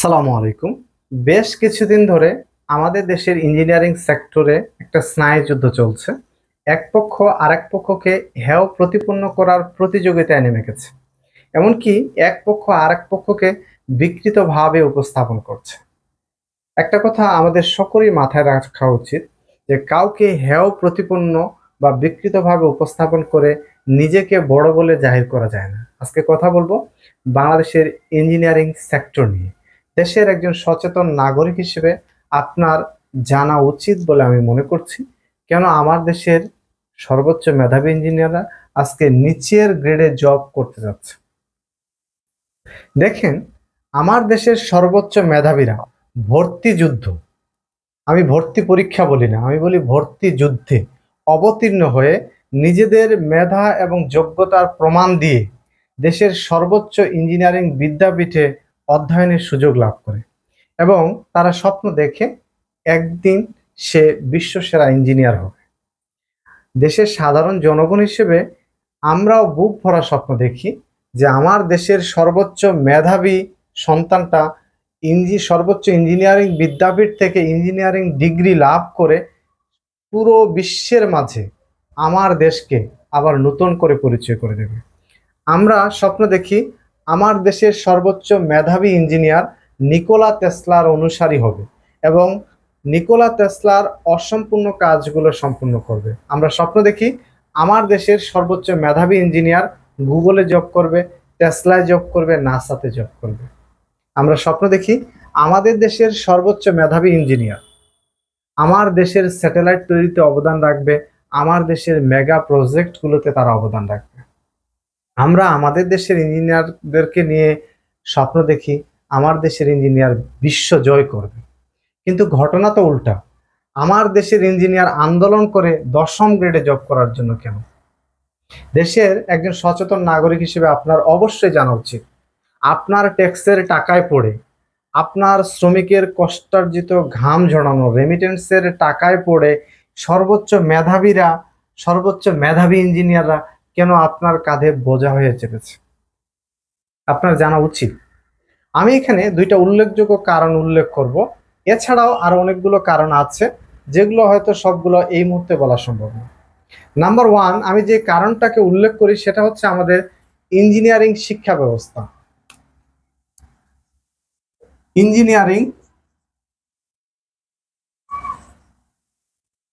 সালামু আলাইকুম। বেশ কিছুদিন ধরে আমাদের দেশের ইঞ্জিনিয়ারিং সেক্টরে একটা স্নায়ুযুদ্ধ চলছে। এক পক্ষ আরেক পক্ষকে হেয় প্রতিপন্ন করার প্রতিযোগিতায় নেমে গেছে। এমনকি এক পক্ষ আরেক পক্ষকে বিকৃতভাবে উপস্থাপন করছে। একটা কথা আমাদের সকলেই মাথায় রাখা উচিত যে কাউকে হেয় প্রতিপন্ন বা বিকৃতভাবে উপস্থাপন করে নিজেকে বড় বলে জাহির করা যায় না। আজকে কথা বলবো বাংলাদেশের ইঞ্জিনিয়ারিং সেক্টর নিয়ে। দেশের একজন সচেতন নাগরিক হিসেবে আপনার জানা উচিত বলে আমি মনে করছি, কেন আমার দেশের সর্বোচ্চ মেধাবী ইঞ্জিনিয়াররা আজকে নিচের গ্রেডে জব করতে যাচ্ছে। দেখেন, আমার দেশের সর্বোচ্চ মেধাবীরা ভর্তি যুদ্ধ, আমি ভর্তি পরীক্ষা বলি না, আমি বলি ভর্তি যুদ্ধে অবতীর্ণ হয়ে নিজেদের মেধা এবং যোগ্যতার প্রমাণ দিয়ে দেশের সর্বোচ্চ ইঞ্জিনিয়ারিং বিদ্যাপীঠে অধ্যয়নের সুযোগ লাভ করে এবং তারা স্বপ্ন দেখে একদিন সে বিশ্বসেরা ইঞ্জিনিয়ার হবে। দেশের সাধারণ জনগণ হিসেবে আমরাও বুক ভরা স্বপ্ন দেখি যে আমার দেশের সর্বোচ্চ মেধাবী সন্তানটা সর্বোচ্চ ইঞ্জিনিয়ারিং বিদ্যাপীঠ থেকে ইঞ্জিনিয়ারিং ডিগ্রি লাভ করে পুরো বিশ্বের মাঝে আমার দেশকে আবার নতুন করে পরিচয় করে দেবে। আমরা স্বপ্ন দেখি আমার দেশের সর্বোচ্চ মেধাবী ইঞ্জিনিয়ার নিকোলা টেসলার অনুসারী হবে এবং নিকোলা টেসলার অসম্পূর্ণ কাজগুলো সম্পূর্ণ করবে। আমরা স্বপ্ন দেখি আমার দেশের সর্বোচ্চ মেধাবী ইঞ্জিনিয়ার গুগলে জব করবে, টেসলায় জব করবে, নাসাতে জব করবে। আমরা স্বপ্ন দেখি আমাদের দেশের সর্বোচ্চ মেধাবী ইঞ্জিনিয়ার আমার দেশের স্যাটেলাইট তৈরিতে অবদান রাখবে, আমার দেশের মেগা প্রজেক্টগুলোতে তারা অবদান রাখবে। আমরা আমাদের দেশের ইঞ্জিনিয়ারদেরকে নিয়ে স্বপ্ন দেখি আমার দেশের ইঞ্জিনিয়ার বিশ্ব জয় করবে। কিন্তু ঘটনা তো উল্টা। আমার দেশের ইঞ্জিনিয়ার আন্দোলন করে 10ম গ্রেডে জব করার জন্য কেন? দেশের একজন সচেতন নাগরিক হিসেবে আপনার অবশ্যই জানা উচিত, আপনার ট্যাক্সের টাকায় পড়ে, আপনার শ্রমিকের কষ্টার্জিত ঘাম ঝরানো রেমিটেন্সের টাকায় পড়ে সর্বোচ্চ মেধাবীরা, সর্বোচ্চ মেধাবী ইঞ্জিনিয়াররা কেন আপনার কাঁধে বোঝা হয়ে চেপেছে? আপনার জানা উচিত। আমি এখানে দুইটা উল্লেখযোগ্য কারণ উল্লেখ করব। এছাড়াও আরো অনেকগুলো কারণ আছে যেগুলো হয়তো সবগুলো এই মুহূর্তে বলা সম্ভব না। নাম্বার 1, আমি যে কারণটাকে উল্লেখ করি সেটা হচ্ছে আমাদের ইঞ্জিনিয়ারিং শিক্ষা ব্যবস্থা, ইঞ্জিনিয়ারিং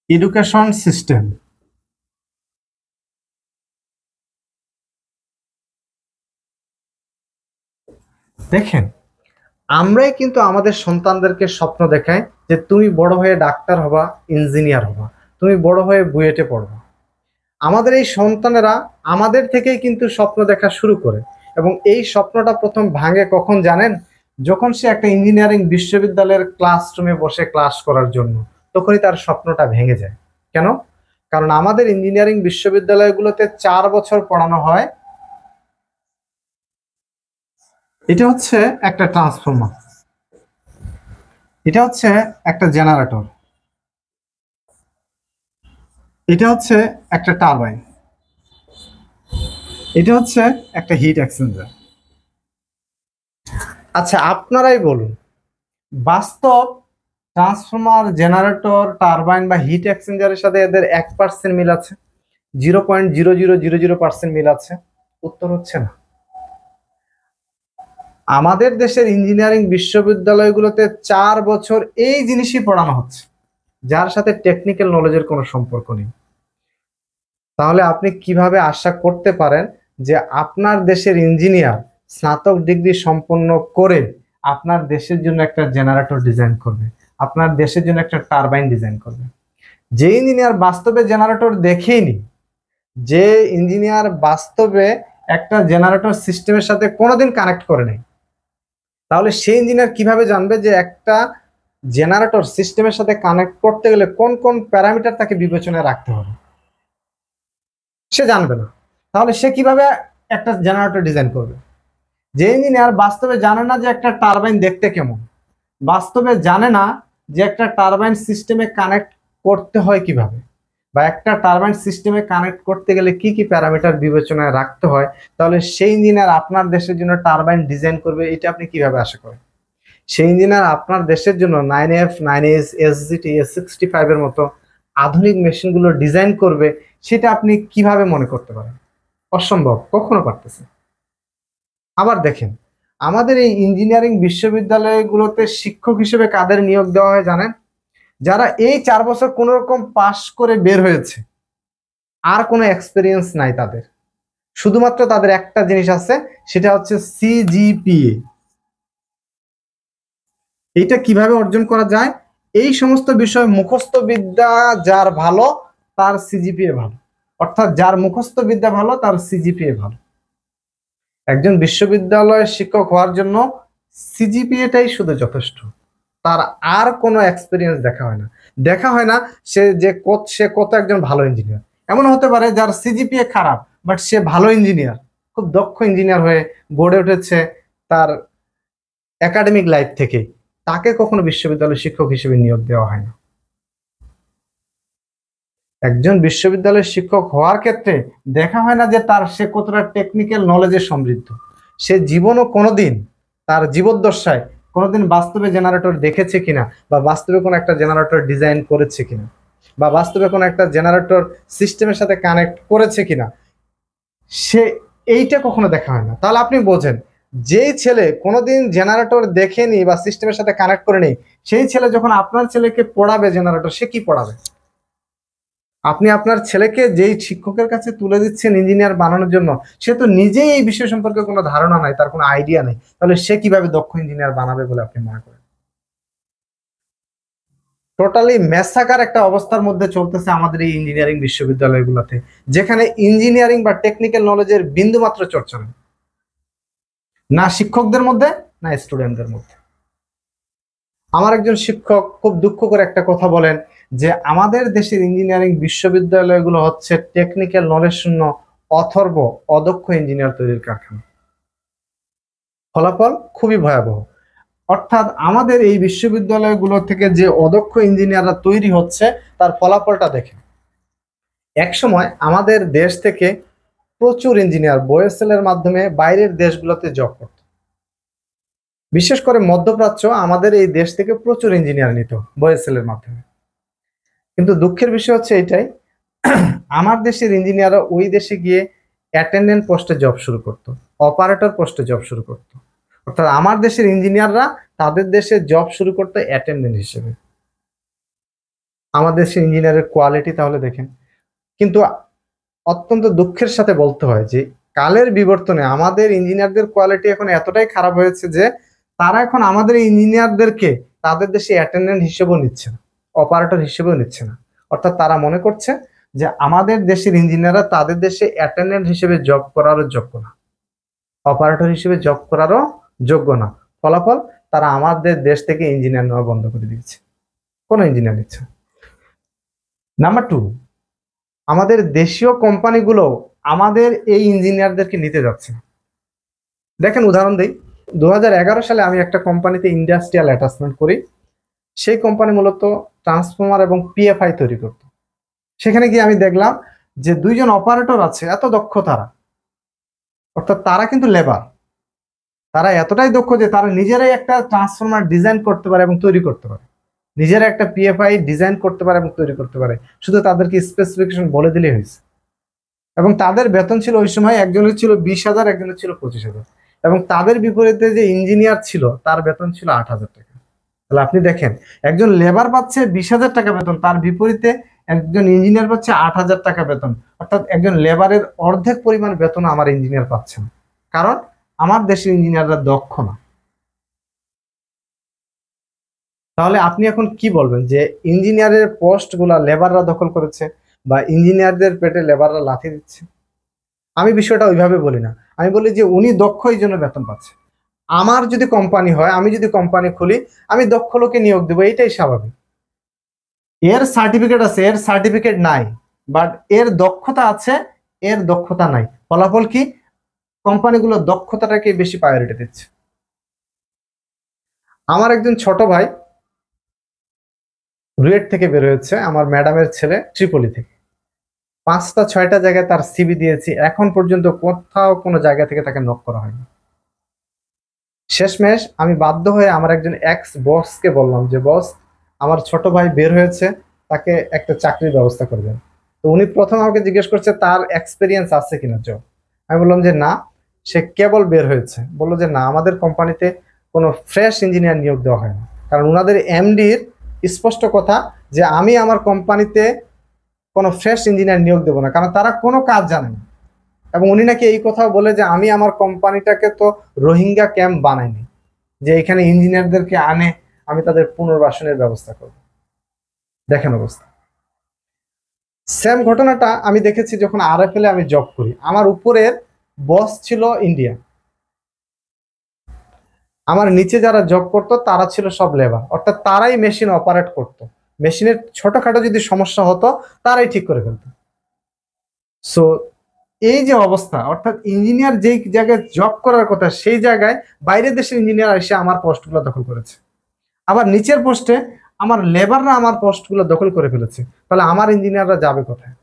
এডুকেশন সিস্টেম। দেখেন, আমরাই কিন্তু আমাদের সন্তানদেরকে স্বপ্ন দেখাই যে তুমি বড় হয়ে ডাক্তার হবা, ইঞ্জিনিয়ার হবা, তুমি বড় হয়ে বুয়েটে পড়বা। আমাদের এই সন্তানেরা আমাদের থেকেই কিন্তু স্বপ্ন দেখা শুরু করে এবং এই স্বপ্নটা প্রথম ভাঙে কখন জানেন? যখন সে একটা ইঞ্জিনিয়ারিং বিশ্ববিদ্যালয়ের ক্লাসরুমে বসে ক্লাস করার জন্য, তখনই তার স্বপ্নটা ভেঙে যায়। কেন? কারণ আমাদের ইঞ্জিনিয়ারিং বিশ্ববিদ্যালয়গুলোতে 4 বছর পড়ানো হয়। এটা হচ্ছে একটা ট্রান্সফর্মার, এটা হচ্ছে একটা জেনারেটর, এটা হচ্ছে একটা টারবাইন, এটা হচ্ছে একটা হিট এক্সচেঞ্জার। আচ্ছা, আপনারাই বলুন, বাস্তব ট্রান্সফর্মার, জেনারেটর, টারবাইন বা হিট এক্সচেঞ্জারের সাথে এদের 1% মিল আছে? 0.0000% মিল আছে? উত্তর হচ্ছে না। আমাদের দেশের ইঞ্জিনিয়ারিং বিশ্ববিদ্যালয়গুলোতে 4 বছর এই জিনিসই পড়ানো হচ্ছে, যার সাথে টেকনিক্যাল নলেজের কোনো সম্পর্ক নেই। তাহলে আপনি কিভাবে আশা করতে পারেন যে আপনার দেশের ইঞ্জিনিয়ার স্নাতক ডিগ্রি সম্পন্ন করে আপনার দেশের জন্য একটা জেনারেটর ডিজাইন করবে, আপনার দেশের জন্য একটা টারবাইন ডিজাইন করবে? যে ইঞ্জিনিয়ার বাস্তবে জেনারেটর দেখেইনি, যে ইঞ্জিনিয়ার বাস্তবে একটা জেনারেটর সিস্টেমের সাথে কোনোদিন কানেক্ট করে নাই, তাহলে সেই ইঞ্জিনিয়ার কিভাবে জানবে যে একটা জেনারেটর সিস্টেমের সাথে কানেক্ট করতে গেলে কোন কোন প্যারামিটার তাকে বিবেচনায় রাখতে হবে? সে জানবে না। তাহলে সে কিভাবে একটা জেনারেটর ডিজাইন করবে? যে ইঞ্জিনিয়ার বাস্তবে জানে না যে একটা টারবাইন দেখতে কেমন, বাস্তবে জানে না যে একটা টারবাইন সিস্টেমে কানেক্ট করতে হয় কিভাবে, বা একটা টারবাইন সিস্টেমে কানেক্ট করতে গেলে কি কি প্যারামিটার বিবেচনায় রাখতে হয়, তাহলে সেই ইঞ্জিনিয়ার আপনার দেশের জন্য টারবাইন ডিজাইন করবে, এটা আপনি কিভাবে আশা করেন? সেই ইঞ্জিনিয়ার আপনার দেশের জন্য 9F 9S SGT S65 এর মতো আধুনিক মেশিনগুলো ডিজাইন করবে, সেটা আপনি কিভাবে মনে করতে পারেন? অসম্ভব, কখনো পারতেছে। আবার দেখেন, আমাদের এই ইঞ্জিনিয়ারিং বিশ্ববিদ্যালয়গুলোতে শিক্ষক হিসেবে কাদের নিয়োগ দেওয়া হয় জানেন? যারা এই 4 বছর কোন রকম পাশ করে বের হয়েছে, আর কোনো এক্সপিরিয়েন্স নাই তাদের, শুধুমাত্র তাদের একটা জিনিস আছে, সেটা হচ্ছে সিজিপিএ। এইটা কিভাবে অর্জন করা যায়? এই সমস্ত বিষয় মুখস্থ বিদ্যা যার ভালো তার সিজিপিএ ভালো, অর্থাৎ যার মুখস্থ বিদ্যা ভালো তার সিজিপিএ ভালো। একজন বিশ্ববিদ্যালয়ের শিক্ষক হওয়ার জন্য সিজিপিএটাই শুধু যথেষ্ট, তার আর কোনো এক্সপিরিয়েন্স দেখা হয় না। দেখা হয় না সে কত একজন ভালো ইঞ্জিনিয়ার। এমন হতে পারে যার সিজিপিএ খারাপ, বাট সে ভালো ইঞ্জিনিয়ার, খুব দক্ষ ইঞ্জিনিয়ার হয়ে গড়ে উঠেছে তার একাডেমিক লাইফ থেকে, তাকে কখনো বিশ্ববিদ্যালয়ের শিক্ষক হিসেবে নিয়োগ দেওয়া হয় না। একজন বিশ্ববিদ্যালয়ের শিক্ষক হওয়ার ক্ষেত্রে দেখা হয় না যে সে কতটা টেকনিক্যাল নলেজে সমৃদ্ধ। সে জীবনও কোনোদিন তার জীবদ্দশায় কোনোদিন বাস্তবে জেনারেটর দেখেছে কিনা, বা বাস্তবে কোনো একটা জেনারেটর ডিজাইন করেছে কিনা, বা বাস্তবে কোনো একটা জেনারেটর সিস্টেমের সাথে কানেক্ট করেছে কিনা, সে এইটা কখনো দেখা হয় না। তাহলে আপনি বোঝেন, যেই ছেলে কোনোদিন জেনারেটর দেখেনি বা সিস্টেমের সাথে কানেক্ট করেনি, সেই ছেলে যখন আপনার ছেলেকে পড়াবে জেনারেটর, সে কি পড়াবে? আপনি আপনার ছেলেকে যেই শিক্ষকের কাছে তুলে দিচ্ছেন ইঞ্জিনিয়ার বানানোর জন্য, সে তো নিজেই এই বিষয় সম্পর্কে কোনো ধারণা নাই, তার কোনো আইডিয়া নেই, তাহলে সে কিভাবে দক্ষ ইঞ্জিনিয়ার বানাবে বলে আপনি মনে করেন? টোটালি মেসাকার একটা অবস্থার মধ্যে চলতেছে আমাদের এই ইঞ্জিনিয়ারিং বিশ্ববিদ্যালয়গুলোতে, যেখানে ইঞ্জিনিয়ারিং বা টেকনিক্যাল নলেজের বিন্দুমাত্র চর্চা নেই, না শিক্ষকদের মধ্যে না স্টুডেন্টদের মধ্যে। আমার একজন শিক্ষক খুব দুঃখ করে একটা কথা বলেন, যে আমাদের দেশের ইঞ্জিনিয়ারিং বিশ্ববিদ্যালয়গুলো হচ্ছে টেকনিক্যাল নলেজ শূন্য অথর্ব অদক্ষ ইঞ্জিনিয়ার তৈরির কারখানা। ফলাফল খুবই ভয়াবহ। অর্থাৎ আমাদের এই বিশ্ববিদ্যালয়গুলো থেকে যে অদক্ষ ইঞ্জিনিয়াররা তৈরি হচ্ছে, তার ফলাফলটা দেখেন। একসময় আমাদের দেশ থেকে প্রচুর ইঞ্জিনিয়ার BOSL এর মাধ্যমে বাইরের দেশগুলোতে জব করত। বিশেষ করে মধ্যপ্রাচ্য আমাদের এই দেশ থেকে প্রচুর ইঞ্জিনিয়ার নিত BOSL এর মাধ্যমে। কিন্তু দুঃখের বিষয় হচ্ছে এটাই, আমার দেশের ইঞ্জিনিয়াররা ওই দেশে গিয়ে অ্যাটেন্ডেন্ট পোস্টে জব শুরু করত, অপারেটর পোস্টে জব শুরু করত। অর্থাৎ আমার দেশের ইঞ্জিনিয়াররা তাদের দেশে জব শুরু করতো অ্যাটেন্ডেন্ট হিসেবে। আমাদের দেশের ইঞ্জিনিয়ারের কোয়ালিটি তাহলে দেখেন। কিন্তু অত্যন্ত দুঃখের সাথে বলতে হয় যে কালের বিবর্তনে আমাদের ইঞ্জিনিয়ারদের কোয়ালিটি এখন এতটাই খারাপ হয়েছে যে তারা এখন আমাদের ইঞ্জিনিয়ারদেরকে তাদের দেশে অ্যাটেন্ডেন্ট হিসেবেও নিচ্ছে না, অপারেটর হিসেবেও নিচ্ছে না। অর্থাৎ তারা মনে করছে যে আমাদের দেশের ইঞ্জিনিয়াররা তাদের দেশে অ্যাটেন্ডেন্ট হিসেবে জব করারও যোগ্য না, অপারেটর হিসেবে জব করারও যোগ্য না। ফলাফল, তারা আমাদের দেশ থেকে ইঞ্জিনিয়ার নেওয়া বন্ধ করে দিয়েছে, কোনো ইঞ্জিনিয়ার নিচ্ছে। নাম্বার 2, আমাদের দেশীয় কোম্পানিগুলো আমাদের এই ইঞ্জিনিয়ারদেরকে নিতে যাচ্ছে না। দেখেন উদাহরণ দিই, 2011 সালে আমি একটা কোম্পানিতে ইন্ডাস্ট্রিয়াল অ্যাটাচমেন্ট করি। সেই কোম্পানি মূলত ট্রান্সফর্মার এবং পিএফআই তৈরি করত। সেখানে গিয়ে আমি দেখলাম যে 2জন অপারেটর আছে, এত দক্ষ তারা, অর্থাৎ তারা কিন্তু লেবার, তারা এতটাই দক্ষ যে তারা নিজেরাই একটা ট্রান্সফর্মার ডিজাইন করতে পারে এবং তৈরি করতে পারে, নিজেরা একটা পিএফআই ডিজাইন করতে পারে এবং তৈরি করতে পারে, শুধু তাদেরকে স্পেসিফিকেশন বলে দিলেই হয়েছে। এবং তাদের বেতন ছিল ওই সময়, একজনের ছিল 20,000, একজনের ছিল 25,000, এবং তাদের বিপরীতে যে ইঞ্জিনিয়ার ছিল তার বেতন ছিল 8,000 টাকা। তাহলে আপনি দেখেন, একজন লেবার পাচ্ছে 20,000 টাকা বেতন, তার বিপরীতে একজন ইঞ্জিনিয়ার পাচ্ছে 8,000 টাকা বেতন। অর্থাৎ একজন লেবারের অর্ধেক পরিমাণ বেতন আমার ইঞ্জিনিয়ার পাচ্ছে না, কারণ আমার দেশের ইঞ্জিনিয়াররা দক্ষ না। তাহলে আপনি এখন কি বলবেন, যে ইঞ্জিনিয়ারের পোস্টগুলা লেবাররা দখল করেছে, বা ইঞ্জিনিয়ারদের পেটে লেবাররা লাথি দিচ্ছে? আমি বিষয়টা ওইভাবে বলি না, আমি বলি যে উনি দক্ষ এই জন্য বেতন পাচ্ছে। আমার যদি কোম্পানি হয়, আমি যদি কোম্পানি খুলি, আমি দক্ষ লোকে নিয়োগ দেবো, এইটাই স্বাভাবিক। এর সার্টিফিকেট আছে, এর সার্টিফিকেট নাই, বাট এর দক্ষতা আছে, এর দক্ষতা নাই। ফলাফল কি? কোম্পানিগুলো দক্ষতাটাকে বেশি প্রায়োরিটি দিচ্ছে। আমার একজন ছোট ভাই রুয়েট থেকে বের হয়েছে, আমার ম্যাডামের ছেলে ট্রিপলি থেকে। 5টা 6টা জায়গায় তার সিভি দিয়েছি, এখন পর্যন্ত কোথাও কোনো জায়গা থেকে তাকে নক করা হয়নি। শেষমেশ আমি বাধ্য হয়ে আমার একজন এক্স বসকে বললাম যে বস, আমার ছোট ভাই বের হয়েছে, তাকে একটা চাকরির ব্যবস্থা করবেন। তো উনি প্রথম আমাকে জিজ্ঞেস করছে তার এক্সপিরিয়েন্স আছে কিনা জব। আমি বললাম যে না, সে কেবল বের হয়েছে। বললো যে না, আমাদের কোম্পানিতে কোনো ফ্রেশ ইঞ্জিনিয়ার নিয়োগ দেওয়া হয় না, কারণ ওনাদের এমডির স্পষ্ট কথা যে আমি আমার কোম্পানিতে কোনো ফ্রেশ ইঞ্জিনিয়ার নিয়োগ দেবো না, কারণ তারা কোনো কাজ জানে না। এবং উনি নাকি এই কথাও বলে যে আমি আমার কোম্পানিটাকে তো রোহিঙ্গা ক্যাম্প বানাইনি যে এখানে ইঞ্জিনিয়ারদেরকে আনে আমি তাদের পুনর্বাসনের ব্যবস্থা করব। দেখেন অবস্থা। সেম ঘটনাটা আমি দেখেছি যখন আরএফএল আমি জব করি। আমার উপরের বস ছিল ইন্ডিয়া, আমার নিচে যারা জব করতো তারা ছিল সব লেবার, অর্থাৎ তারাই মেশিন অপারেট করতো। মেশিনের ছোটখাটো যদি সমস্যা হতো তারাই ঠিক করে ফেলতো। সো এই যে অবস্থা, অর্থাৎ ইঞ্জিনিয়ার যেই জায়গায় জব করার কথা সেই জায়গায় বাইরের দেশের ইঞ্জিনিয়ার এসে আমার পোস্টগুলো দখল করেছে। আবার নিচের পোস্টে আমার লেবাররা আমার পোস্টগুলো দখল করে ফেলেছে। তাহলে আমার ইঞ্জিনিয়াররা যাবে কোথায়?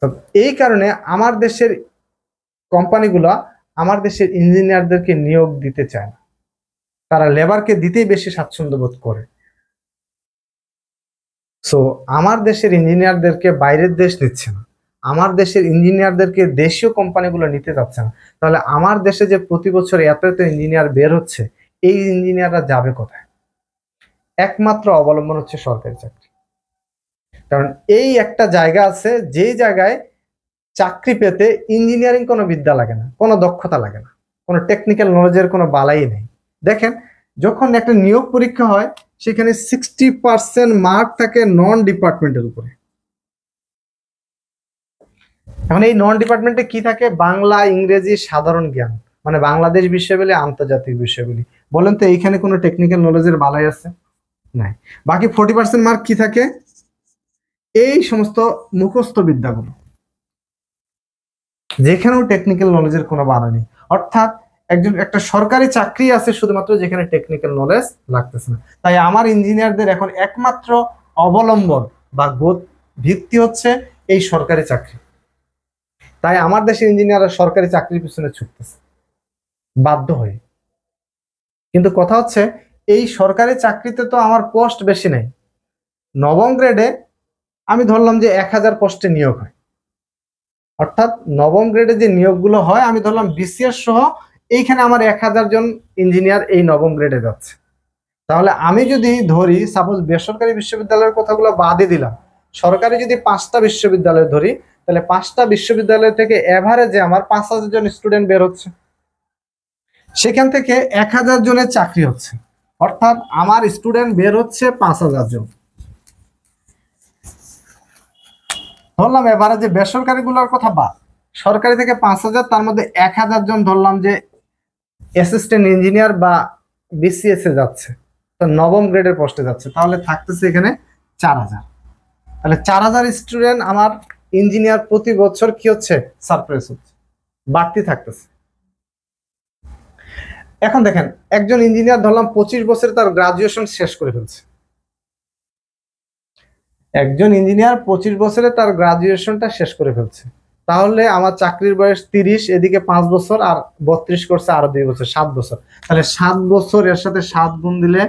তো এই কারণে আমার দেশের কোম্পানিগুলো আমার দেশের ইঞ্জিনিয়ারদেরকে নিয়োগ দিতে চায় না, তারা লেবারকে দিতেই বেশি স্বাচ্ছন্দ্য বোধ করে। সো আমার দেশের ইঞ্জিনিয়ারদেরকে বাইরের দেশ নিচ্ছে না, আমার দেশের ইঞ্জিনিয়ারদেরকে দেশীয় কোম্পানিগুলো নিতে যাচ্ছে না। তাহলে আমার দেশে যে প্রতি বছর এত এত ইঞ্জিনিয়ার বের হচ্ছে, এই ইঞ্জিনিয়াররা যাবে কোথায়? একমাত্র অবলম্বন হচ্ছে সরকারি চাকরি। কারণ এই একটা জায়গা আছে যেই জায়গায় চাকরি পেতে ইঞ্জিনিয়ারিং কোনো বিদ্যা লাগে না, কোনো দক্ষতা লাগে না, কোনো টেকনিক্যাল নলেজের কোনো বালাই নেই। দেখেন, যখন একটা নিয়োগ পরীক্ষা হয় সেখানে 60% মার্ক থাকে নন ডিপার্টমেন্টের উপরে। এখন এই নন ডিপার্টমেন্টে কি থাকে? বাংলা, ইংরেজি, সাধারণ জ্ঞান, মানে বাংলাদেশ বিষয়াবলী, আন্তর্জাতিক বিষয়াবলী। বলেন তো এইখানে কোনো টেকনিক্যাল নলেজের বালাই আছে? নাই। বাকি 40% মার্ক কি থাকে? এই সমস্ত মুখস্থ বিদ্যাগুলো, যেখানেও টেকনিক্যাল নলেজের কোনো বাধা নেই। অর্থাৎ একটা সরকারি চাকরি আছে শুধুমাত্র যেখানে টেকনিক্যাল নলেজ লাগতেছে না। তাই আমার ইঞ্জিনিয়ারদের এখন একমাত্র অবলম্বন বা ভিত্তি হচ্ছে এই সরকারি চাকরি। তাই আমার দেশের ইঞ্জিনিয়াররা সরকারি চাকরির পিছনে ছুটতেছে বাধ্য হয়ে। কিন্তু কথা হচ্ছে এই সরকারি চাকরিতে তো আমার পোস্ট বেশি নেই। নবম গ্রেডে আমি ধরলাম যে 1000 পোস্টে নিয়োগ হয়, অর্থাৎ নবম গ্রেডে যে নিয়োগগুলো হয় আমি ধরলাম বিসিএস সহ এইখানে আমার 1000 জন ইঞ্জিনিয়ার এই নবম গ্রেডে যাচ্ছে। তাহলে আমি যদি ধরি, সাপোজ বেসরকারি বিশ্ববিদ্যালয়ের কথাগুলো বাদই দিলাম, সরকারি যদি 5টা বিশ্ববিদ্যালয় ধরি, তাহলে 5টা বিশ্ববিদ্যালয় থেকে এভারেজে আমার 5000 জন স্টুডেন্ট বের হচ্ছে, সেখান থেকে 1000 জনের চাকরি হচ্ছে, অর্থাৎ আমার স্টুডেন্ট বের হচ্ছে 5000 জন। ধরলাম এভারেজে বেসরকারি গুলোর কথা বাদ, সরকারি থেকে 5000, তার মধ্যে 1000 জন ধরলাম যে অ্যাসিস্ট্যান্ট ইঞ্জিনিয়ার বা বিসিএস এ যাচ্ছে, তো নবম গ্রেডের পোস্টে যাচ্ছে, তাহলে থাকতেছে এখানে 4000। তাহলে 4000 স্টুডেন্ট আমার ইঞ্জিনিয়ার প্রতি বছর কি হচ্ছে? সারপ্রাইজ হচ্ছে, বাড়তি থাকতেছে। এখন দেখেন, একজন ইঞ্জিনিয়ার ধরলাম 25 বছরে তার গ্রাজুয়েশন শেষ করে ফেলছে। একজন ইঞ্জিনিয়ার 25 বছরে তার গ্রাজুয়েশনটা শেষ করে ফেলছে, তাহলে আমার চাকরির বয়স 30, এদিকে 5 বছর, আর 32 করছে আরো 2 বছর, 7 বছর। তাহলে 7 বছর এর সাথে 7 গুণ দিলে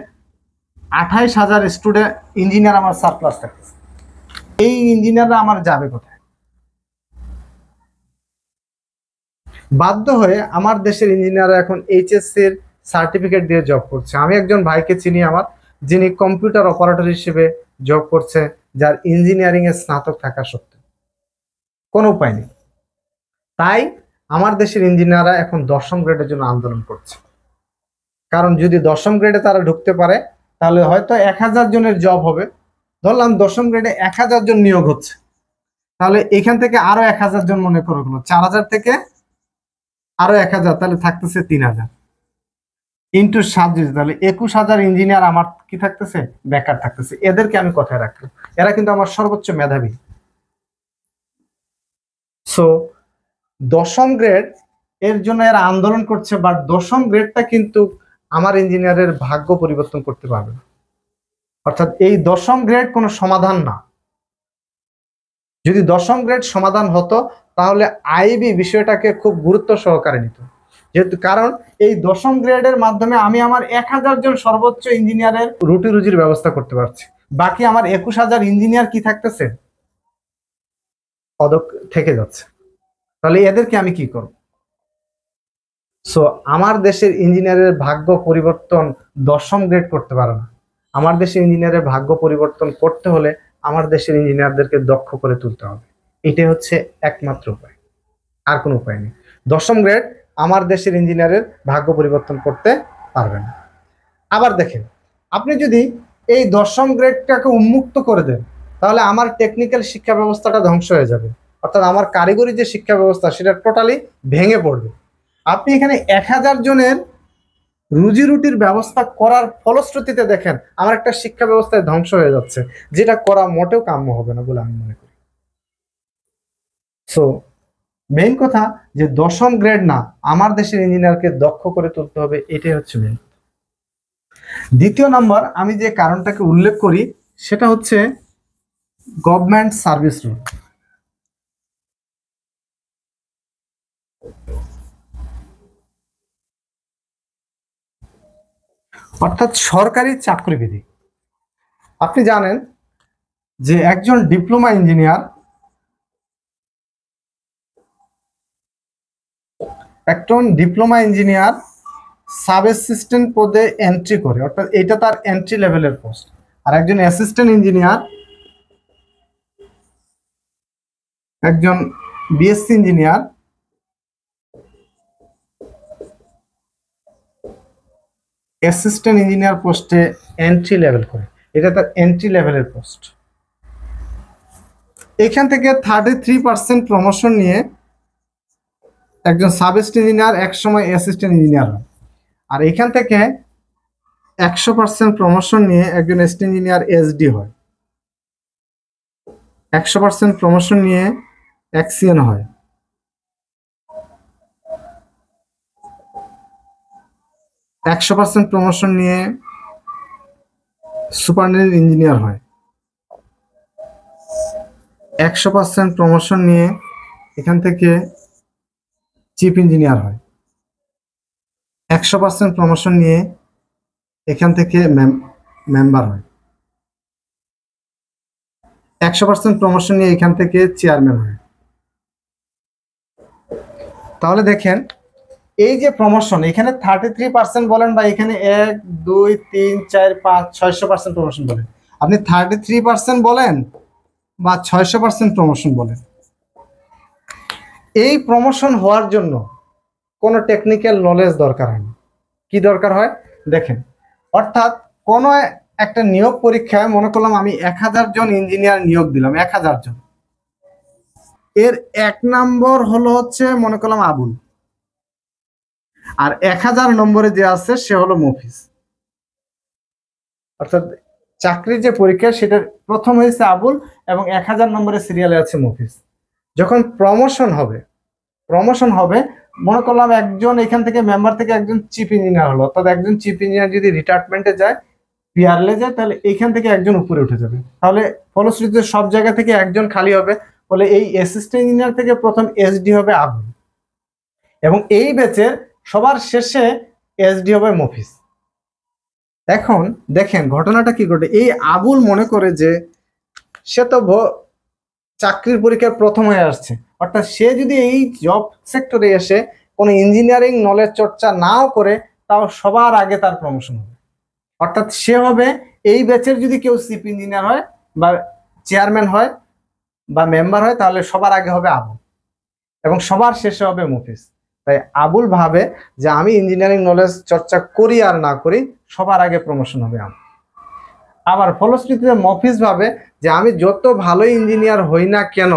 28000 স্টুডেন্ট ইঞ্জিনিয়ার আমার সারপ্লাস থাকতেছে। এই ইঞ্জিনিয়াররা আমার যাবে কোথায়? বাধ্য হয়ে আমার দেশের ইঞ্জিনিয়াররা এখন এইচএসসি এর সার্টিফিকেট দিয়ে জব করছে। আমি একজন ভাইকে চিনি আমার, যিনি কম্পিউটার অপারেটর হিসেবে জব করছে, যার ইঞ্জিনিয়ারিং এর স্নাতক থাকা সত্ত্বেও কোনো উপায় নেই। তাই আমার দেশের ইঞ্জিনিয়াররা এখন 10ম গ্রেডের জন্য আন্দোলন করছে। কারণ যদি 10ম গ্রেডে তারা ঢুকতে পারে তাহলে হয়তো 1000 জনের জব হবে। ধরলাম 10ম গ্রেডে 1000 জন নিয়োগ হচ্ছে, তাহলে এখান থেকে আরো 1000 জন, মনে করো 4000 থেকে আরো 1000, তাহলে থাকতেছে 3000 ইন্টু 7 দিতে, তাহলে 21000 ইঞ্জিনিয়ার আমার কি থাকতেছে? বেকার থাকতেছে। এদেরকে আমি কোথায় রাখবো? এরা কিন্তু আমার সর্বোচ্চ মেধাবী। সো 10ম গ্রেড এর জন্য এরা আন্দোলন করছে, বাট 10ম গ্রেডটা কিন্তু আমার ইঞ্জিনিয়ারের ভাগ্য পরিবর্তন করতে পারবে না। অর্থাৎ এই 10ম গ্রেড কোনো সমাধান না। যদি 10ম গ্রেড সমাধান হতো তাহলে আইবি বিষয়টাকে খুব গুরুত্ব সহকারে নিত, যেহেতু কারণ এই 10ম গ্রেডের মাধ্যমে আমি আমার 1000 জন সর্বোচ্চ ইঞ্জিনিয়ারের রুটি রুজির ব্যবস্থা করতে পারছি। বাকি আমার 21,000 ইঞ্জিনিয়ার কি থাকতেছে, পদক থেকে যাচ্ছে। তাহলে এদেরকে আমি কি করব? সো আমার দেশের ইঞ্জিনিয়ারের ভাগ্য পরিবর্তন 10ম গ্রেড করতে পারে না। আমার দেশের ইঞ্জিনিয়ারের ভাগ্য পরিবর্তন করতে হলে আমার দেশের ইঞ্জিনিয়ারদেরকে দক্ষ করে তুলতে হবে। এটাই হচ্ছে একমাত্র উপায়, আর কোনো উপায় নেই। 10ম গ্রেড আমার দেশের ইঞ্জিনিয়ারের ভাগ্য পরিবর্তন করতে পারবে না। আবার দেখেন, আপনি যদি এই 10ম গ্রেডটাকে উন্মুক্ত করে দেন, তাহলে আমার টেকনিক্যাল শিক্ষা ব্যবস্থাটা ধ্বংস হয়ে যাবে, অর্থাৎ আমার কারিগরি যে শিক্ষা ব্যবস্থা সেটা টোটালি ভেঙে পড়বে। আপনি এখানে 1000 জনের রুজি রুটির ব্যবস্থা করার ফলশ্রুতিতে দেখেন আমার একটা শিক্ষা ব্যবস্থায় ধ্বংস হয়ে যাচ্ছে, যেটা করা মোটেও কাম্য হবে না বলে আমি মনে করি। সো মেইন কথা যে 10ম গ্রেড না, আমার দেশের ইঞ্জিনিয়ারকে দক্ষ করে তুলতে হবে, এটাই হচ্ছে মেইন। দ্বিতীয় নম্বর আমি যে কারণটাকে উল্লেখ করি সেটা হচ্ছে গভর্নমেন্ট সার্ভিস রুল। অর্থাৎ সরকারি চাকরিবিধি। আপনি জানেন যে একজন ডিপ্লোমা ইঞ্জিনিয়ার সাব অ্যাসিস্ট্যান্ট পদে এন্ট্রি করে, অর্থাৎ এটা তার এন্ট্রি লেভেলের পোস্ট। আর একজন অ্যাসিস্ট্যান্ট ইঞ্জিনিয়ার, একজন বিএসসি ইঞ্জিনিয়ার অ্যাসিস্ট্যান্ট ইঞ্জিনিয়ার পোস্টে এন্ট্রি লেভেল করে, এটা তার এন্ট্রি লেভেলের পোস্ট। এখান থেকে 33% প্রমোশন নিয়ে একজন সাব ইঞ্জিনিয়ার একসময় অ্যাসিস্ট্যান্ট ইঞ্জিনিয়ার হয়। আর এখান থেকে 100% প্রমোশন নিয়ে একজন অ্যাসিস্ট্যান্ট ইঞ্জিনিয়ার এসডি হয়। 100% প্রমোশন নিয়ে এক্সিএন হয়। 100% প্রমোশন নিয়ে সুপারিনটেন্ডেন্ট ইঞ্জিনিয়ার হয়। 100% প্রমোশন নিয়ে এখান থেকে চিফ ইঞ্জিনিয়ার হয়। 100% প্রমোশন নিয়ে এখান থেকে মেম্বার হয়। 100% প্রমোশন নিয়ে এখান থেকে চেয়ারম্যান হয়। তাহলে দেখেন এই যে প্রমোশন, এখানে 33% বলেন বা এখানে 1 2 3 4 5 600% প্রমোশন বলেন, আপনি 33% বলেন বা 600% প্রমোশন বলেন, এই প্রমোশন হওয়ার জন্য কোনো টেকনিক্যাল নলেজ দরকার হয় না। কি দরকার হয় দেখেন, অর্থাৎ কোনো একটা নিয়োগ পরীক্ষায় মনে করলাম আমি 1000 জন ইঞ্জিনিয়ার নিয়োগ দিলাম, 1000 জন। এর 1 নম্বর হলো হচ্ছে মনে করলাম আবুল, আর 1000 নম্বরে যে আছে সে হলো মফিজ। অর্থাৎ চাকরির যে পরীক্ষা সেটার প্রথম হয়েছে আবুল এবং 1000 নম্বরের সিরিয়ালে আছে মফিজ। যখন প্রমোশন হবে মনে করলাম একজন এখান থেকে মেম্বার থেকে একজন চিফ ইঞ্জিনিয়ার হলো, অর্থাৎ একজন চিফ ইঞ্জিনিয়ার যদি রিটায়ারমেন্টে যায়, পিআরলে যায়, তাহলে এইখান থেকে একজন উপরে উঠে যাবে। তাহলে ফলশ্রুতিতে সব জায়গা থেকে একজন খালি হবে, বলে এই অ্যাসিস্ট্যান্ট ইঞ্জিনিয়ার থেকে প্রথম এসডি হবে আবুল, এবং এই ব্যাচের সবার শেষে এসডি হবে মফিজ। এখন দেখেন ঘটনাটা কি ঘটে, এই আবুল মনে করে যে সে তো চাকরির পরীক্ষায় প্রথম হয়ে আসছে, অর্থাৎ সে যদি এই জব সেক্টরে এসে কোনো ইঞ্জিনিয়ারিং নলেজ চর্চা নাও করে তাও সবার আগে তার প্রমোশন হবে। অর্থাৎ সে হবে এই ব্যাচের যদি কেউ চিফ ইঞ্জিনিয়ার হয় বা চেয়ারম্যান হয় বা মেম্বার হয়, তাহলে সবার আগে হবে আবুল এবং সবার শেষে হবে মফিজ। তাই আবুল ভাবে যে আমি ইঞ্জিনিয়ারিং নলেজ চর্চা করি আর না করি সবার আগে প্রমোশন হবে আমার। আবার ফলশ্রুতিতে মফিজ ভাবে যে আমি যত ভালো ইঞ্জিনিয়ার হই না কেন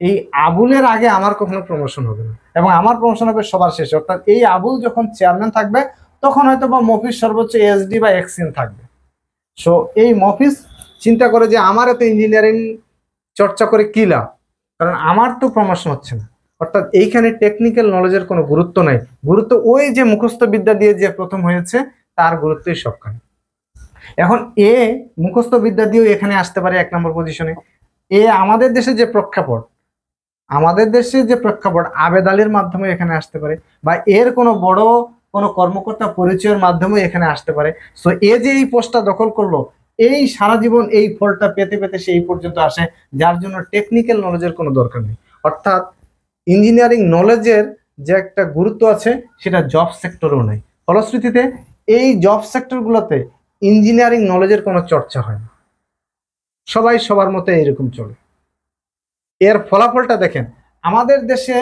এই আবুলের আগে আমার কখনো প্রমোশন হবে না এবং আমার প্রমোশন হবে সবার শেষে। অর্থাৎ এই আবুল যখন চেয়ারম্যান থাকবে তখন হয়তো বা মফিজ সর্বোচ্চ এসডি বা এক্সিএন থাকবে। সো এই মফিজ চিন্তা করে যে আমার এত ইঞ্জিনিয়ারিং চর্চা করে কি লাভ, কারণ আমার তো প্রমোশন হচ্ছে না। অর্থাৎ এইখানে টেকনিক্যাল নলেজের কোনো গুরুত্ব নাই, গুরুত্ব ওই যে মুখস্থ বিদ্যা দিয়ে যে প্রথম হয়েছে তার গুরুত্বই সবখানে। এখন এ মুখস্থ বিদ্যা দিয়েও এখানে আসতে পারে 1 নম্বর পজিশনে। আমাদের দেশে যে প্রেক্ষাপট, আমাদের দেশে যে প্রেক্ষাপট, আবেদ আলীর মাধ্যমে এখানে আসতে পারে, বা এর কোনো বড় কোনো কর্মকর্তা পরিচয়ের মাধ্যমে এখানে আসতে পারে। সো এ যে এই পোস্টটা দখল করলো, এই সারা জীবন এই ফলটা পেতে পেতে সে এই পর্যন্ত আসে, যার জন্য টেকনিক্যাল নলেজের কোনো দরকার নেই। অর্থাৎ ইঞ্জিনিয়ারিং নলেজের যে একটা গুরুত্ব আছে সেটা জব সেক্টরেও নেই। ফলশ্রুতিতে এই জব সেক্টরগুলোতে ইঞ্জিনিয়ারিং নলেজের কোনো চর্চা হয় না, সবাই সবার মতো এরকম চলে। এর ফলাফলটা দেখেন, আমাদের দেশে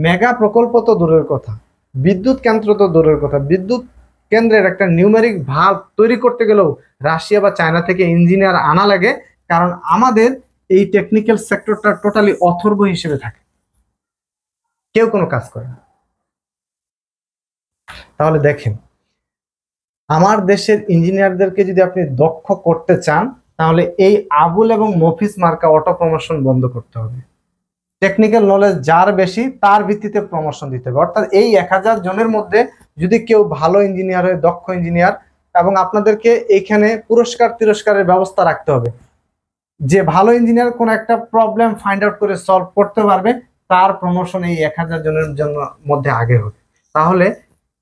মেগা প্রকল্প তো দূরের কথা, বিদ্যুৎ কেন্দ্র তো দূরের কথা, বিদ্যুৎ কেন্দ্রের একটা নিউমেরিক ভাল্ব তৈরি করতে গেলেও রাশিয়া বা চায়না থেকে ইঞ্জিনিয়ার আনা লাগে, কারণ আমাদের এই টেকনিক্যাল সেক্টরটা টোটালি অথর্ব হিসেবে থাকে, কেউ কোনো কাজ করে না। তাহলে দেখেন, আমার দেশের ইঞ্জিনিয়ারদেরকে যদি আপনি দক্ষ করতে চান, তাহলে এই আবুল এবং মফিজ মার্কা অটো প্রমোশন বন্ধ করতে হবে। টেকনিক্যাল নলেজ যার বেশি তার ভিত্তিতে প্রমোশন দিতে হবে। অর্থাৎ এই 1000 জনের মধ্যে যদি কেউ ভালো ইঞ্জিনিয়ার হয়, দক্ষ ইঞ্জিনিয়ার, এবং আপনাদেরকে এইখানে পুরস্কার তিরস্কারের ব্যবস্থা রাখতে হবে, যে ভালো ইঞ্জিনিয়ার কোন একটা প্রবলেম ফাইন্ড আউট করে সলভ করতে পারবে, তার প্রমোশন এই 1000 জনের জন্য মধ্যে আগে হবে। তাহলে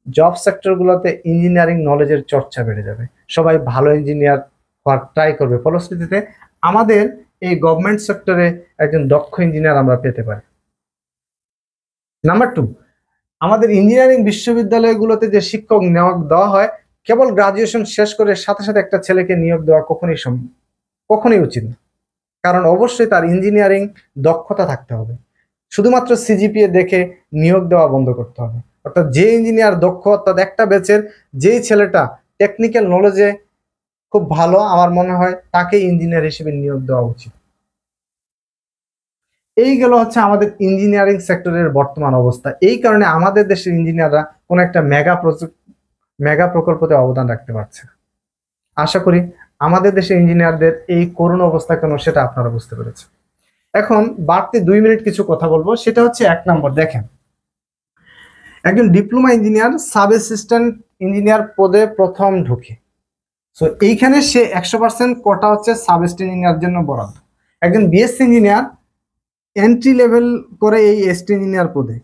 জব সেক্টরগুলোতে ইঞ্জিনিয়ারিং নলেজের চর্চা বেড়ে যাবে, সবাই ভালো ইঞ্জিনিয়ার হওয়ার ট্রাই করবে। ফলশ্রুতিতে আমাদের এই গভর্নমেন্ট সেক্টরে একজন দক্ষ ইঞ্জিনিয়ার আমরা পেতে পারি। নাম্বার 2, আমাদের ইঞ্জিনিয়ারিং বিশ্ববিদ্যালয়গুলোতে যে শিক্ষক নিয়োগ দেওয়া হয়, কেবল গ্রাজুয়েশন শেষ করে সাথে সাথে একটা ছেলেকে নিয়োগ দেওয়া কখনোই উচিত না। কারণ অবশ্যই তার ইঞ্জিনিয়ারিং দক্ষতা থাকতে হবে। শুধুমাত্র সিজিপিএ দেখে নিয়োগ দেওয়া বন্ধ করতে হবে। অর্থাৎ যে ইঞ্জিনিয়ার দক্ষ, অর্থাৎ একটা ব্যাচের যেই ছেলেটা টেকনিক্যাল নলেজে খুব ভালো, আমার মনে হয় তাকে ইঞ্জিনিয়ার হিসেবে নিয়োগ দেওয়া উচিত। এই গেল হচ্ছে আমাদের ইঞ্জিনিয়ারিং সেক্টরের বর্তমান অবস্থা। এই কারণে আমাদের দেশের ইঞ্জিনিয়াররা কোনো একটা মেগা প্রকল্পতে অবদান রাখতে পারছে। আশা করি আমাদের দেশের ইঞ্জিনিয়ারদের এই করুণ অবস্থা কেন সেটা আপনারা বুঝতে পেরেছেন। এখন বাড়তি 2 মিনিট কিছু কথা বলবো, সেটা হচ্ছে 1 নম্বর, দেখেন একজন diploma engineer sub assistant engineer পদে প্রথম ঢুকে, সো এইখানে সে 100% কোটা হচ্ছে সাব অ্যাসিস্ট্যান্ট ইঞ্জিনিয়ার জন্য বরাদ্দ। একজন বিএসসি ইঞ্জিনিয়ার এন্ট্রি লেভেল করে এই এসটি ইঞ্জিনিয়ার পদে,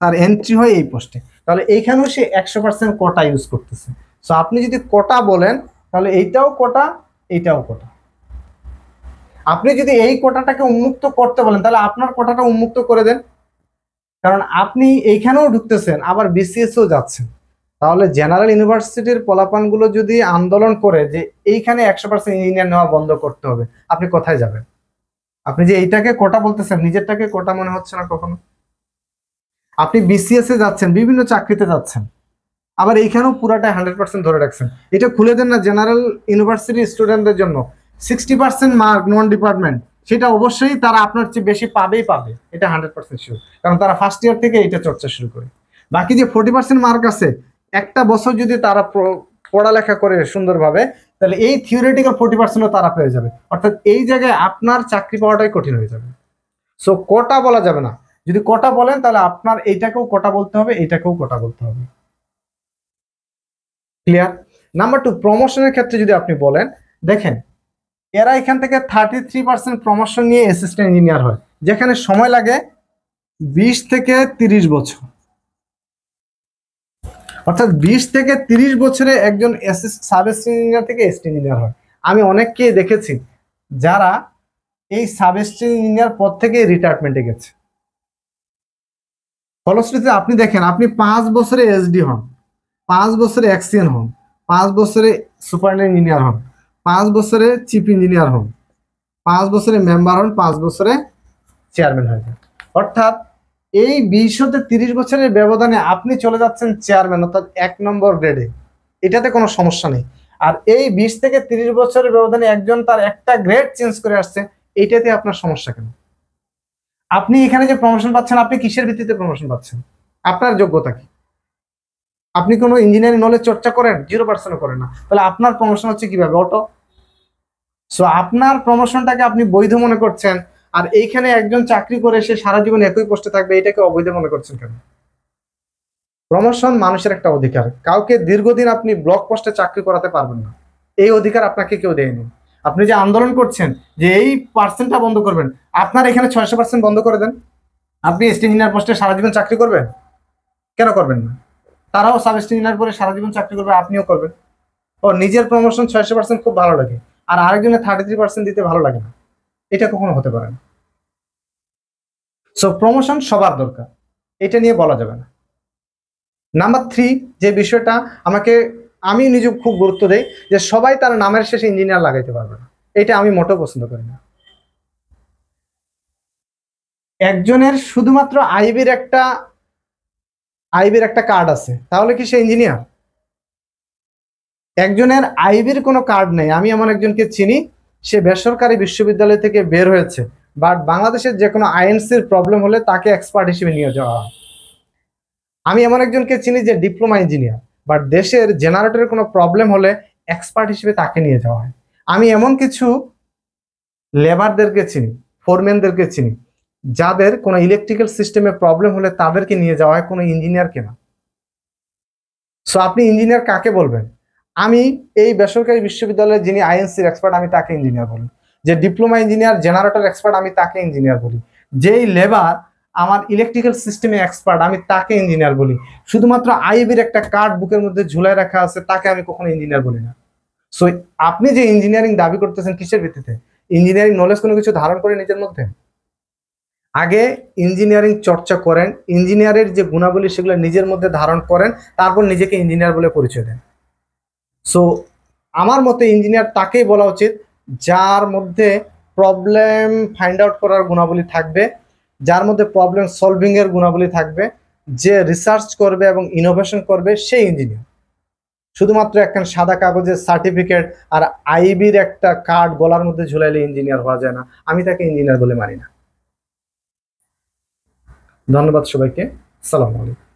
তার এন্ট্রি হয় এই পোস্টে, তাহলে এইখানেও সে 100% কোটা ইউজ করতেছে। সো আপনি যদি কোটা বলেন, তাহলে এইটাও কোটা, এইটাও কোটা। আপনি যদি এই কোটাটাকে উন্মুক্ত করতে বলেন, তাহলে আপনার কোটাটা উন্মুক্ত করে দেন, কারণ আপনি এইখানেও ঢুকতেছেন আবার বিসিএসও যাচ্ছেন। তাহলে জেনারেল ইউনিভার্সিটির পোলাপানগুলো যদি আন্দোলন করে যে এইখানে 100% ইঞ্জিনিয়ার নেওয়া বন্ধ করতে হবে, আপনি কোথায় যাবেন? আপনি যে এইটাকে কোটা বলতেছেন, নিজেরটাকে কোটা মনে হচ্ছে না কখনো? আপনি বিসিএস এ যাচ্ছেন, বিভিন্ন চাকরিতে যাচ্ছেন, আবার এইখানেও পুরাটাই 100% ধরে রাখছেন। এটা খুলে দেন না জেনারেল ইউনিভার্সিটি স্টুডেন্টদের জন্য 60% মার্ক নন ডিপার্টমেন্ট, সেটা অবশ্যই তারা আপনার চেয়ে বেশি পাবেই পাবে, এটা 100% শিওর, কারণ তারা ফার্স্ট ইয়ার থেকে এটা চর্চা শুরু করে। বাকি যে 40% মার্ক আছে, একটা বছর যদি তারা পড়ালেখা করে সুন্দরভাবে, তাহলে এই থিওরিটিক্যাল 40%ও তারা পেয়ে যাবে। অর্থাৎ এই জায়গায় আপনার চাকরি পাওয়াটাই কঠিন হয়ে যাবে। সো কোটা বলা যাবে না। যদি কোটা বলেন, তাহলে আপনার এইটাকেও কোটা বলতে হবে, এইটাকেও কোটা বলতে হবে। ক্লিয়ার? নাম্বার 2, প্রমোশনের ক্ষেত্রে যদি আপনি বলেন, দেখেন এরা এখান থেকে 33% প্রমোশন নিয়ে অ্যাসিস্ট্যান্ট ইঞ্জিনিয়ার হয়, যেখানে সময় লাগে 20 থেকে 30 বছর। অর্থাৎ 20 থেকে 30 বছরে একজন সাব ইঞ্জিনিয়ার থেকে এসটি ইঞ্জিনিয়ার হয়। আমি অনেককেই দেখেছি যারা এই সাব ইঞ্জিনিয়ার পদ থেকে রিটায়ারমেন্টে গেছে। ফলশ্রুতিতে আপনি দেখেন, আপনি 5 বছরে এসডি হন, 5 বছরে এক্সিএন হন, 5 বছরে সুপার ইঞ্জিনিয়ার হন, 5 বছরে চিফ ইঞ্জিনিয়ার হন, 5 বছরে মেম্বার হন, 5 বছরে চেয়ারম্যান হয়ে যান। অর্থাৎ এই 20 হতে 30 বছরের ব্যবধানে আপনি চলে যাচ্ছেন চেয়ারম্যান, অর্থাৎ 1 নম্বর গ্রেডে। এটাতে কোনো সমস্যা নেই। আর এই 20 থেকে 30 বছরের ব্যবধানে একজন তার একটা গ্রেড চেঞ্জ করে আসছে, এইটাতে আপনার সমস্যা কেন? আপনি এখানে যে প্রমোশন পাচ্ছেন, আপনি কিসের ভিত্তিতে প্রমোশন পাচ্ছেন? আপনার যোগ্যতা কি? আপনি কোনো ইঞ্জিনিয়ারিং নলেজ চর্চা করেন? 0% করেন না, তাহলে আপনার প্রমোশন হচ্ছে কিভাবে? অটো। সো আপনার প্রমোশনটাকে আপনি বৈধ মনে করছেন, আর এইখানে একজন চাকরি করে সে সারা জীবন একই পোস্টে থাকবে, এটাকে অবৈধ মনে করছেন কেন? প্রমোশন মানুষের একটা অধিকার, কাউকে দীর্ঘদিন আপনি ব্লক পোস্টে চাকরি করাতে পারবেন না, এই অধিকার আপনাকে কেউ দেয়নি। আপনি যে আন্দোলন করছেন যে এই পার্সেন্টটা বন্ধ করবেন, আপনার এখানে 600% বন্ধ করে দেন, আপনি স্টেট ইঞ্জিনিয়ার পোস্টে সারা জীবন চাকরি করবেন? কেন করবেন না? তারাও সাব স্টেট ইঞ্জিনিয়ার পরে সারা জীবন চাকরি করবে, আপনিও করবেন। ও নিজের প্রমোশন 600% খুব ভালো লাগে, আর আরেকজনের 33% দিতে ভালো লাগে না, এটা কখনো হতে পারে না। সো প্রমোশন সবার দরকার, এটা নিয়ে বলা যাবে না। নাম্বার 3 যে বিষয়টা আমি নিজে খুব গুরুত্ব দেই, যে সবাই তার নামের শেষে ইঞ্জিনিয়ার লাগাইতে পারবে না, এটা আমি মোটেও পছন্দ করি না। একজনের শুধুমাত্র আইবির একটা কার্ড আছে, তাহলে কি সে ইঞ্জিনিয়ার? একজনের আইবির কোনো কার্ড নেই। আমি এমন একজনকে চিনি, সে বেসরকারি বিশ্ববিদ্যালয় থেকে বের হয়েছে, বাট বাংলাদেশের যে কোনো আইএনসির প্রবলেম হলে তাকে এক্সপার্ট হিসেবে নিয়ে যাওয়া হয়। আমি এমন একজনকে চিনি যে ডিপ্লোমা ইঞ্জিনিয়ার, বাট দেশের জেনারেটরের কোনো প্রবলেম হলে এক্সপার্ট হিসেবে তাকে নিয়ে যাওয়া হয়। আমি এমন কিছু লেবারদেরকে চিনি, ফোরম্যানদেরকে চিনি, যাদের কোনো ইলেকট্রিক্যাল সিস্টেমে প্রবলেম হলে তাদেরকে নিয়ে যাওয়া হয়, কোনো ইঞ্জিনিয়ারকে না। সো আপনি ইঞ্জিনিয়ার কাকে বলবেন? আমি এই বেসরকারি বিশ্ববিদ্যালয়ে যিনি আইএনসির এক্সপার্ট, আমি তাকে ইঞ্জিনিয়ার বলি। যে ডিপ্লোমা ইঞ্জিনিয়ার, জেনারেটর এক্সপার্ট, আমি তাকে ইঞ্জিনিয়ার বলি। যেই লেবার আমার ইলেকট্রিক্যাল সিস্টেমে এক্সপার্ট, আমি তাকে ইঞ্জিনিয়ার বলি। শুধুমাত্র আইবির একটা কার্ড বুকের মধ্যে ঝুলাই রাখা আছে, তাকে আমি কখনো ইঞ্জিনিয়ার বলি না। সো আপনি যে ইঞ্জিনিয়ারিং দাবি করতেছেন, কিসের ভিত্তিতে? ইঞ্জিনিয়ারিং নলেজ কোনো কিছু ধারণ করে নিজের মধ্যে? আগে ইঞ্জিনিয়ারিং চর্চা করেন, ইঞ্জিনিয়ারের যে গুণাবলী সেগুলো নিজের মধ্যে ধারণ করেন, তারপর নিজেকে ইঞ্জিনিয়ার বলে পরিচয় দেন। সো আমার মতে ইঞ্জিনিয়ার তাকেই বলা উচিত যার মধ্যে প্রবলেম ফাইন্ড আউট করার গুণাবলী থাকবে, যার মধ্যে প্রবলেম সলভিং এর গুণাবলী থাকবে, যে রিসার্চ করবে এবং ইনোভেশন করবে, সেই ইঞ্জিনিয়ার। শুধুমাত্র একখান সাদা কাগজের সার্টিফিকেট আর আইবির একটা কার্ড গলার মধ্যে ঝুলাইলে ইঞ্জিনিয়ার হওয়া যায় না, আমি তাকে ইঞ্জিনিয়ার বলে মানি না। ধন্যবাদ সবাইকে। সালাম আলাইকুম।